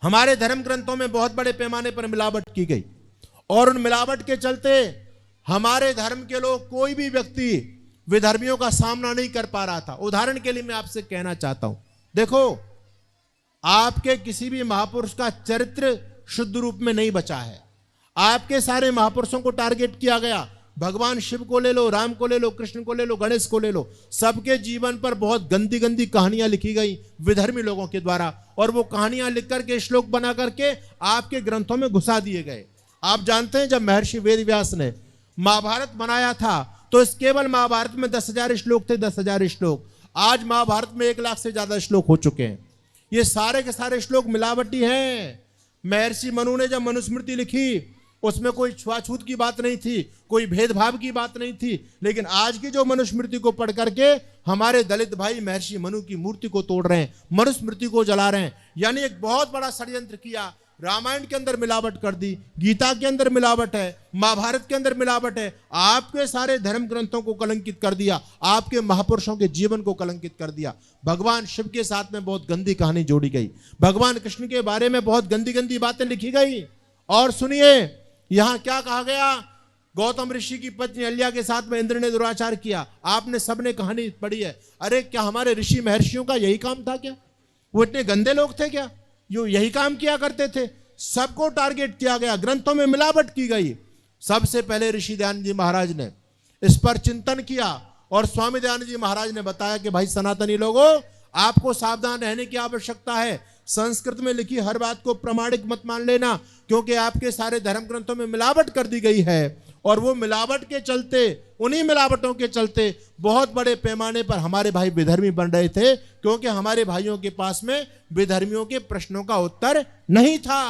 हमारे धर्म ग्रंथों में बहुत बड़े पैमाने पर मिलावट की गई और उन मिलावट के चलते हमारे धर्म के लोग, कोई भी व्यक्ति विधर्मियों का सामना नहीं कर पा रहा था। उदाहरण के लिए मैं आपसे कहना चाहता हूं, देखो, आपके किसी भी महापुरुष का चरित्र शुद्ध रूप में नहीं बचा है। आपके सारे महापुरुषों को टारगेट किया गया। भगवान शिव को ले लो, राम को ले लो, कृष्ण को ले लो, गणेश को ले लो, सबके जीवन पर बहुत गंदी गंदी कहानियां लिखी गई विधर्मी लोगों के द्वारा, और वो कहानियां लिख करके, श्लोक बना करके आपके ग्रंथों में घुसा दिए गए। आप जानते हैं, जब महर्षि वेदव्यास ने महाभारत बनाया था तो इस केवल महाभारत में 10,000 श्लोक थे, 10,000 श्लोक। आज महाभारत में 1 लाख से ज्यादा श्लोक हो चुके हैं। ये सारे के सारे श्लोक मिलावटी हैं। महर्षि मनु ने जब मनुस्मृति लिखी, उसमें कोई छुआछूत की बात नहीं थी, कोई भेदभाव की बात नहीं थी, लेकिन आज की जो मनुस्मृति को पढ़ करके हमारे दलित भाई महर्षि मनु की मूर्ति को तोड़ रहे हैं, मनुस्मृति को जला रहे हैं। यानी एक बहुत बड़ा षड्यंत्र किया। रामायण के अंदर मिलावट कर दी, गीता के अंदर मिलावट है, महाभारत के अंदर मिलावट है, आपके सारे धर्म ग्रंथों को कलंकित कर दिया, आपके महापुरुषों के जीवन को कलंकित कर दिया। भगवान शिव के साथ में बहुत गंदी कहानी जोड़ी गई, भगवान कृष्ण के बारे में बहुत गंदी गंदी बातें लिखी गई। और सुनिए, यहां क्या कहा गया, गौतम ऋषि की पत्नी अलिया के साथ में इंद्र ने दुराचार किया। आपने सबने कहानी पढ़ी है। अरे क्या हमारे ऋषि महर्षियों का यही काम था क्या? वो इतने गंदे लोग थे क्या जो यही काम किया करते थे? सबको टारगेट किया गया, ग्रंथों में मिलावट की गई। सबसे पहले ऋषि दयानंद जी महाराज ने इस पर चिंतन किया और स्वामी दयानंद जी महाराज ने बताया कि भाई सनातनी लोगों, आपको सावधान रहने की आवश्यकता है। संस्कृत में लिखी हर बात को प्रमाणिक मत मान लेना, क्योंकि आपके सारे धर्म ग्रंथों में मिलावट कर दी गई है। और वो मिलावट के चलते, उन्हीं मिलावटों के चलते बहुत बड़े पैमाने पर हमारे भाई विधर्मी बन रहे थे, क्योंकि हमारे भाइयों के पास में विधर्मियों के प्रश्नों का उत्तर नहीं था।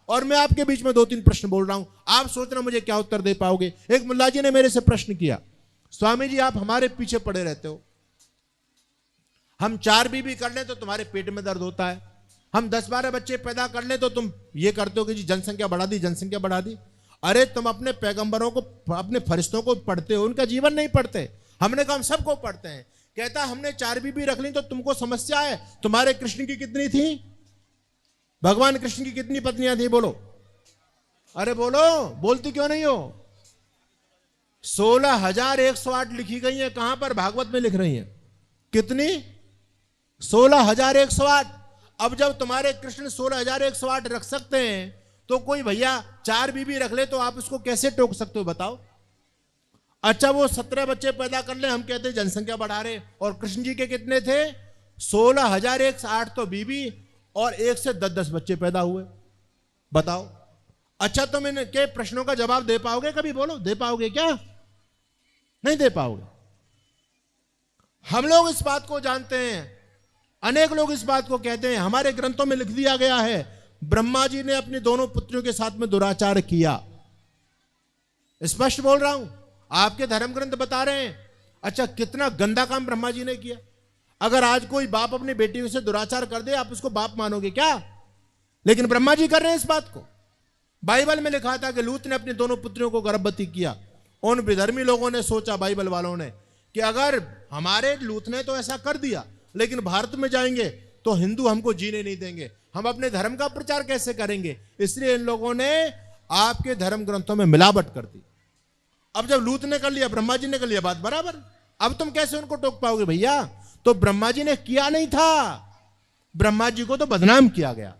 और मैं आपके बीच में 2-3 प्रश्न बोल रहा हूं, आप सोच रहे मुझे क्या उत्तर दे पाओगे। एक मुल्ला जी ने मेरे से प्रश्न किया, स्वामी जी आप हमारे पीछे पड़े रहते हो, हम 4 बीवी कर लें तो तुम्हारे पेट में दर्द होता है, हम 10-12 बच्चे पैदा कर लें तो तुम ये करते हो कि जी जनसंख्या बढ़ा दी, जनसंख्या बढ़ा दी। अरे तुम अपने पैगंबरों को, अपने फरिश्तों को पढ़ते हो, उनका जीवन नहीं पढ़ते। हमने कहा हम सबको पढ़ते हैं। कहता हमने 4 बीवी रख ली तो तुमको समस्या है। तुम्हारे कृष्ण की कितनी थी? भगवान कृष्ण की कितनी पत्नियां थी? बोलो, अरे बोलो, बोलती क्यों नहीं हो? 16,108 लिखी गई है। कहां पर? भागवत में लिख रही है। कितनी? 16,108। अब जब तुम्हारे कृष्ण 16,108 रख सकते हैं तो कोई भैया 4 बीवी रख ले तो आप उसको कैसे टोक सकते हो बताओ? अच्छा वो 17 बच्चे पैदा कर ले, हम कहते हैं जनसंख्या बढ़ा रहे। और कृष्ण जी के कितने थे? 16,108 तो बीवी और 1 से 10-10 बच्चे पैदा हुए। बताओ। अच्छा तुम इनके प्रश्नों का जवाब दे पाओगे कभी? बोलो, दे पाओगे क्या? नहीं दे पाओगे। हम लोग इस बात को जानते हैं, अनेक लोग इस बात को कहते हैं। हमारे ग्रंथों में लिख दिया गया है ब्रह्मा जी ने अपनी दोनों पुत्रियों के साथ में दुराचार किया। स्पष्ट बोल रहा हूं, आपके धर्म ग्रंथ बता रहे हैं। अच्छा कितना गंदा काम ब्रह्मा जी ने किया। अगर आज कोई बाप अपनी बेटियों से दुराचार कर दे, आप उसको बाप मानोगे क्या? लेकिन ब्रह्मा जी कर रहे हैं इस बात को। बाइबल में लिखा था कि लूत ने अपनी दोनों पुत्रियों को गर्भवती किया। उन विधर्मी लोगों ने सोचा, बाइबल वालों ने, कि अगर हमारे लूत ने तो ऐसा कर दिया, लेकिन भारत में जाएंगे तो हिंदू हमको जीने नहीं देंगे, हम अपने धर्म का प्रचार कैसे करेंगे? इसलिए इन लोगों ने आपके धर्म ग्रंथों में मिलावट कर दी। अब जब लूत ने कर लिया, ब्रह्मा जी ने कर लिया, बात बराबर। अब तुम कैसे उनको टोक पाओगे भैया? तो ब्रह्मा जी ने किया नहीं था, ब्रह्मा जी को तो बदनाम किया गया।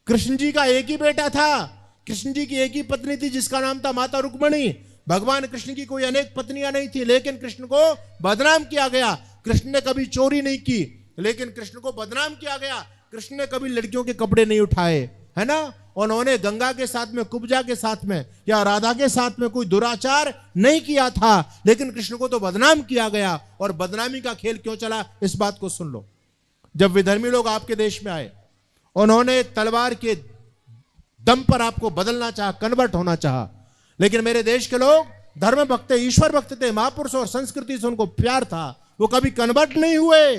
कृष्ण जी का एक ही बेटा था, कृष्ण जी की एक ही पत्नी थी जिसका नाम था माता रुक्मिणी। भगवान कृष्ण की कोई अनेक पत्नियां नहीं थी, लेकिन कृष्ण को बदनाम किया गया। कृष्ण ने कभी चोरी नहीं की, लेकिन कृष्ण को बदनाम किया गया। कृष्ण ने कभी लड़कियों के कपड़े नहीं उठाए, है ना? उन्होंने गंगा के साथ में, कुब्जा के साथ में या राधा के साथ में कोई दुराचार नहीं किया था, लेकिन कृष्ण को तो बदनाम किया गया। और बदनामी का खेल क्यों चला, इस बात को सुन लो। जब विधर्मी लोग आपके देश में आए, उन्होंने तलवार के दम पर आपको बदलना चाहा, कन्वर्ट होना चाहा, लेकिन मेरे देश के लोग धर्म भक्त, ईश्वर भक्त थे, महापुरुष और संस्कृति से उनको प्यार था, वो कभी कन्वर्ट नहीं हुए।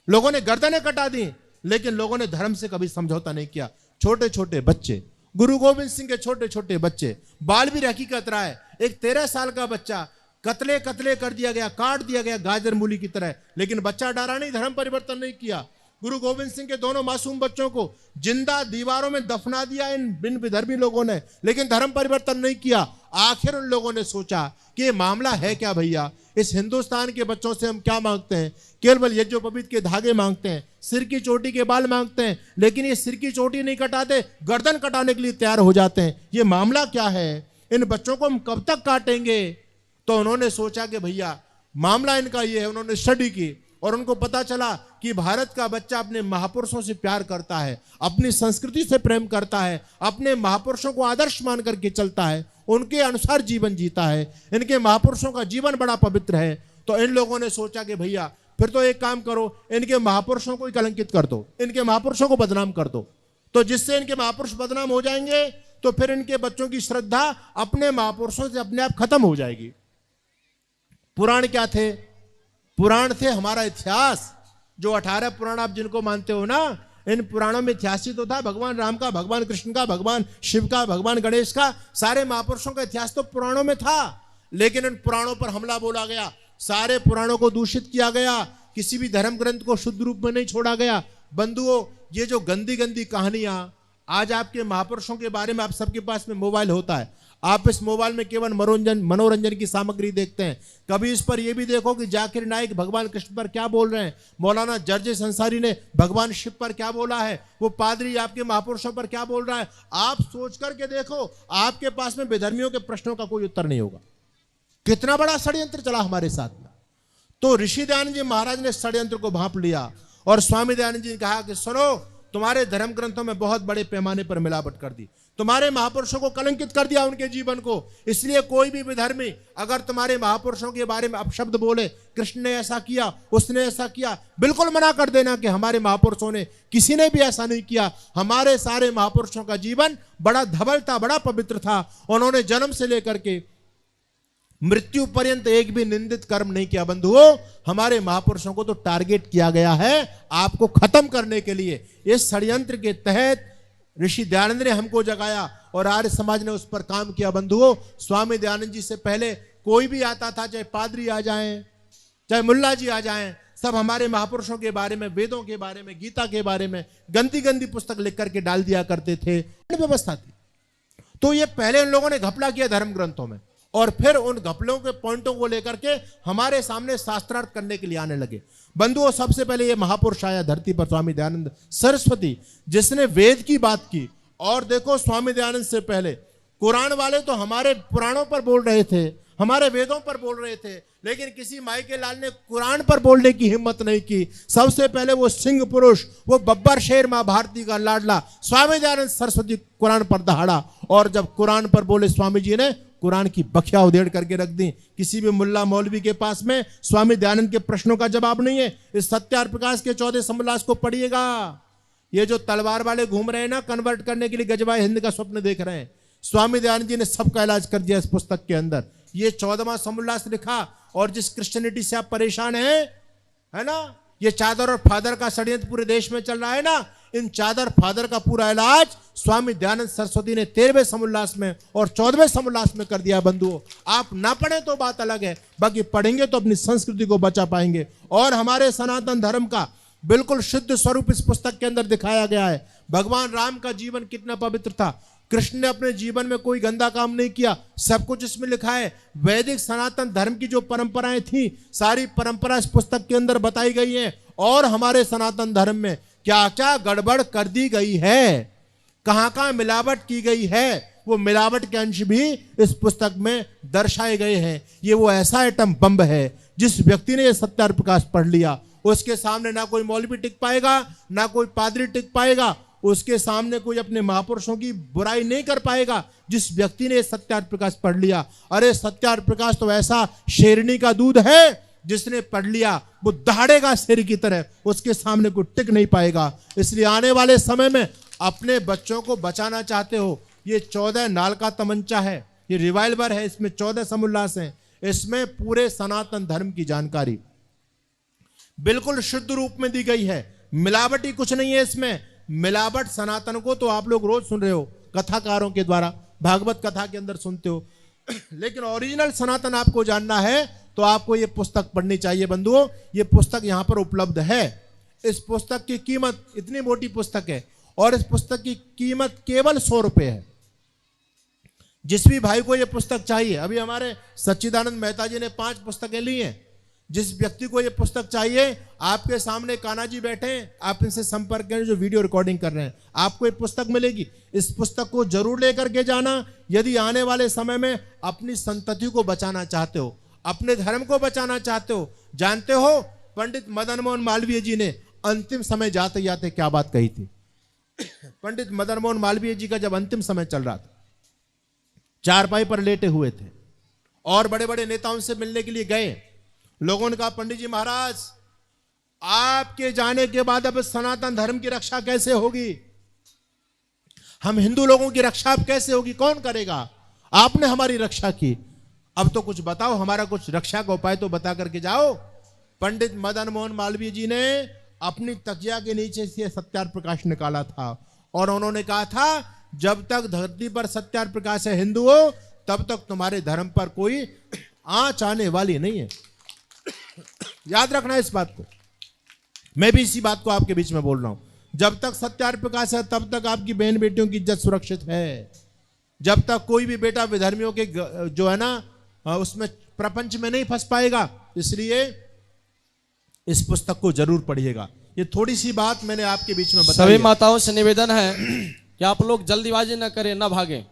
लोगों ने गर्दनें कटा दी, लेकिन लोगों ने धर्म से कभी समझौता नहीं किया। छोटे छोटे बच्चे, गुरु गोविंद सिंह के छोटे छोटे बच्चे, बाल भी हकीकत रहा है। एक 13 साल का बच्चा कतले कतले कर दिया गया, काट दिया गया गाजर मूली की तरह, लेकिन बच्चा डरा नहीं, धर्म परिवर्तन नहीं किया। गुरु गोविंद सिंह के दोनों मासूम बच्चों को जिंदा दीवारों में दफना दिया इन बिन विधर्मी लोगों ने, लेकिन धर्म परिवर्तन नहीं किया। आखिर उन लोगों ने सोचा कि ये मामला है क्या भैया, इस हिंदुस्तान के बच्चों से हम क्या मांगते हैं, केवल यज्ञोपवीत के धागे मांगते हैं, सिर की चोटी के बाल मांगते हैं, लेकिन ये सिर की चोटी नहीं कटाते, गर्दन कटाने के लिए तैयार हो जाते हैं। ये मामला क्या है, इन बच्चों को हम कब तक काटेंगे। तो उन्होंने सोचा कि भैया मामला इनका ये है। उन्होंने स्टडी की और उनको पता चला कि भारत का बच्चा अपने महापुरुषों से प्यार करता है, अपनी संस्कृति से प्रेम करता है, अपने महापुरुषों को आदर्श मान करके चलता है, उनके अनुसार जीवन जीता है, इनके महापुरुषों का जीवन बड़ा पवित्र है। तो इन लोगों ने सोचा कि भैया फिर तो एक काम करो, इनके महापुरुषों को कलंकित कर दो, इनके महापुरुषों को बदनाम कर दो। तो जिससे इनके महापुरुष बदनाम हो जाएंगे तो फिर इनके बच्चों की श्रद्धा अपने महापुरुषों से अपने आप खत्म हो जाएगी। पुराण क्या थे? पुराण थे हमारा इतिहास। जो 18 पुराण आप जिनको मानते हो ना, इन पुराणों में इतिहास ही तो था भगवान राम का, भगवान कृष्ण का, भगवान शिव का, भगवान गणेश का, सारे महापुरुषों का इतिहास तो पुराणों में था। लेकिन इन पुराणों पर हमला बोला गया, सारे पुराणों को दूषित किया गया, किसी भी धर्म ग्रंथ को शुद्ध रूप में नहीं छोड़ा गया। बंधुओं, ये जो गंदी गंदी कहानियां, आज आपके महापुरुषों के बारे में, आप सबके पास में मोबाइल होता है, आप इस मोबाइल में केवल मनोरंजन की सामग्री देखते हैं। कभी इस पर यह भी देखो कि जाकिर नाइक भगवान कृष्ण पर क्या बोल रहे हैं, मौलाना जर्जेस अंसारी ने भगवान शिव पर क्या बोला है, वो पादरी आपके महापुरुषों पर क्या बोल रहा है। आप सोच करके देखो, आपके पास में विधर्मियों के प्रश्नों का कोई उत्तर नहीं होगा। कितना बड़ा षड्यंत्र चला हमारे साथ में। तो ऋषि दयानंद जी महाराज ने षड्यंत्र को भांप लिया और स्वामी दयानंद जी ने कहा कि सुनो, तुम्हारे धर्म ग्रंथों में बहुत बड़े पैमाने पर मिलावट कर दी, तुम्हारे महापुरुषों को कलंकित कर दिया, उनके जीवन को। इसलिए कोई भी विधर्मी अगर तुम्हारे महापुरुषों के बारे में अपशब्द बोले, कृष्ण ने ऐसा किया, उसने ऐसा किया, बिल्कुल मना कर देना कि हमारे महापुरुषों ने, किसी ने भी ऐसा नहीं किया। हमारे सारे महापुरुषों का जीवन बड़ा धवल था, बड़ा पवित्र था। उन्होंने जन्म से लेकर के मृत्यु पर्यंत एक भी निंदित कर्म नहीं किया। बंधुओं, हमारे महापुरुषों को तो टारगेट किया गया है आपको खत्म करने के लिए। इस षड्यंत्र के तहत ऋषि दयानंद ने हमको जगाया और आर्य समाज ने उस पर काम किया। बंधुओं, स्वामी दयानंद जी से पहले कोई भी आता था, चाहे पादरी आ जाएं, चाहे मुल्ला जी आ जाएं, सब हमारे महापुरुषों के बारे में, वेदों के बारे में, गीता के बारे में गंदी गंदी पुस्तक लिख करके डाल दिया करते थे। व्यवस्था थी। तो ये पहले उन लोगों ने घपला किया धर्म ग्रंथों में, और फिर उन घपलों के पॉइंटों को लेकर के हमारे सामने शास्त्रार्थ करने के लिए आने लगे। बंधुओं, सबसे पहले ये महापुरुष आया धरती पर, स्वामी दयानंद सरस्वती, जिसने वेद की बात की। और देखो, स्वामी दयानंद से पहले कुरान वाले तो हमारे पुराणों पर बोल रहे थे, हमारे वेदों पर बोल रहे थे, लेकिन किसी माई के लाल ने कुरान पर बोलने की हिम्मत नहीं की। सबसे पहले वो सिंह पुरुष, वो बब्बर शेर मां भारती का लाडला स्वामी दयानंद सरस्वती कुरान पर दहाड़ा। और जब कुरान पर बोले, स्वामी जी ने कुरान की बखिया उधेड़ करके रख दी। किसी भी मुल्ला मौलवी के पास में स्वामी दयानंद के प्रश्नों का जवाब नहीं है। इस सत्यार प्रकाश के 14 समोल्लास को पढ़िएगा। ये जो तलवार वाले घूम रहे हैं ना, कन्वर्ट करने के लिए गजबाए हिंद का स्वप्न देख रहे हैं, स्वामी दयानंद जी ने सबका इलाज कर दिया इस पुस्तक के अंदर। ये 14वां समोल्लास लिखा। और जिस क्रिश्चियनिटी से आप परेशान हैं, है ना, ये चादर और फादर का षड्यंत्र पूरे देश में चल रहा है ना, इन चादर फादर का पूरा इलाज स्वामी दयानंद सरस्वती ने 13वें समोल्लास में और 14वें समोल्लास में कर दिया। बंधुओं, आप ना पढ़ें तो बात अलग है, बाकी पढ़ेंगे तो अपनी संस्कृति को बचा पाएंगे। और हमारे सनातन धर्म का बिल्कुल शुद्ध स्वरूप इस पुस्तक के अंदर दिखाया गया है। भगवान राम का जीवन कितना पवित्र था, कृष्ण ने अपने जीवन में कोई गंदा काम नहीं किया, सब कुछ इसमें लिखा है। वैदिक सनातन धर्म की जो परंपराएं थी, सारी परंपरा इस पुस्तक के अंदर बताई गई हैं। और हमारे सनातन धर्म में क्या क्या गड़बड़ कर दी गई है, कहां कहां मिलावट की गई है, वो मिलावट के अंश भी इस पुस्तक में दर्शाए गए हैं। ये वो ऐसा एटम बम है, जिस व्यक्ति ने ये सत्यार प्रकाश पढ़ लिया, उसके सामने ना कोई मौलवी टिक पाएगा, ना कोई पादरी टिक पाएगा, उसके सामने कोई अपने महापुरुषों की बुराई नहीं कर पाएगा। जिस व्यक्ति ने सत्यार प्रकाश पढ़ लिया, अरे सत्यार प्रकाश तो ऐसा शेरनी का दूध है, जिसने पढ़ लिया वो दहाड़ेगा शेर की तरह, उसके सामने कोई टिक नहीं पाएगा। इसलिए आने वाले समय में अपने बच्चों को बचाना चाहते हो, ये 14 नाल का तमंचा है, ये रिवाल्वर है, इसमें 14 समोल्लास हैं, इसमें पूरे सनातन धर्म की जानकारी बिल्कुल शुद्ध रूप में दी गई है। मिलावटी कुछ नहीं है इसमें। मिलावट सनातन को तो आप लोग रोज सुन रहे हो, कथाकारों के द्वारा, भागवत कथा के अंदर सुनते हो, लेकिन ओरिजिनल सनातन आपको जानना है तो आपको ये पुस्तक पढ़नी चाहिए। बंधुओं, ये पुस्तक यहां पर उपलब्ध है। इस पुस्तक की कीमत, इतनी मोटी पुस्तक है और इस पुस्तक की कीमत केवल 100 रुपए है। जिस भी भाई को यह पुस्तक चाहिए, अभी हमारे सच्चिदानंद मेहता जी ने 5 पुस्तकें ली हैं। जिस व्यक्ति को यह पुस्तक चाहिए, आपके सामने कान्हा जी बैठे हैं, आप इनसे संपर्क करें जो वीडियो रिकॉर्डिंग कर रहे हैं, आपको एक पुस्तक मिलेगी। इस पुस्तक को जरूर लेकर के जाना यदि आने वाले समय में अपनी संतति को बचाना चाहते हो, अपने धर्म को बचाना चाहते हो। जानते हो पंडित मदन मोहन मालवीय जी ने अंतिम समय जाते जाते क्या बात कही थी? पंडित मदन मोहन मालवीय जी का जब अंतिम समय चल रहा था, चारपाई पर लेटे हुए थे और बड़े बड़े नेताओं से मिलने के लिए गए। लोगों ने कहा, पंडित जी महाराज, आपके जाने के बाद अब सनातन धर्म की रक्षा कैसे होगी? हम हिंदू लोगों की रक्षा अब कैसे होगी? कौन करेगा? आपने हमारी रक्षा की, अब तो कुछ बताओ, हमारा कुछ रक्षा का उपाय तो बता करके जाओ। पंडित मदन मोहन मालवीय जी ने अपनी तकिया के नीचे से सत्यार्थ प्रकाश निकाला था और उन्होंने कहा था, जब तक धरती पर सत्यार्थ प्रकाश है हिंदू हो, तब तक तुम्हारे धर्म पर कोई आंच आने वाली नहीं है। याद रखना इस बात को। मैं भी इसी बात को आपके बीच में बोल रहा हूं। जब तक सत्यार्थ प्रकाश है, तब तक आपकी बहन बेटियों की इज्जत सुरक्षित है। जब तक कोई भी बेटा विधर्मियों के जो है ना उसमें प्रपंच में नहीं फंस पाएगा। इसलिए इस पुस्तक को जरूर पढ़िएगा। ये थोड़ी सी बात मैंने आपके बीच में बताई। सभी माताओं से निवेदन है कि आप लोग जल्दीबाजी न करें, न भागें।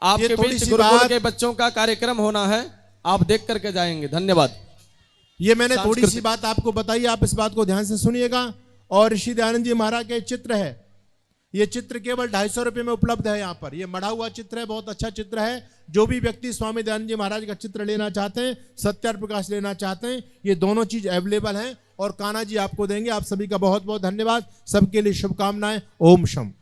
आपके बीच गुरुकुल के बच्चों का कार्यक्रम होना है, आप देख करके जाएंगे। धन्यवाद। ये मैंने थोड़ी सी बात आपको बताई, आप इस बात को ध्यान से सुनिएगा। और ऋषि दयानंद जी महाराज के चित्र है, ये चित्र केवल 250 रुपये में उपलब्ध है यहाँ पर। ये मढ़ा हुआ चित्र है, बहुत अच्छा चित्र है। जो भी व्यक्ति स्वामी दयानंद जी महाराज का चित्र लेना चाहते हैं, सत्यार्थ प्रकाश लेना चाहते हैं, ये दोनों चीज अवेलेबल हैं और कान्हा जी आपको देंगे। आप सभी का बहुत बहुत धन्यवाद। सबके लिए शुभकामनाएं। ओम शम।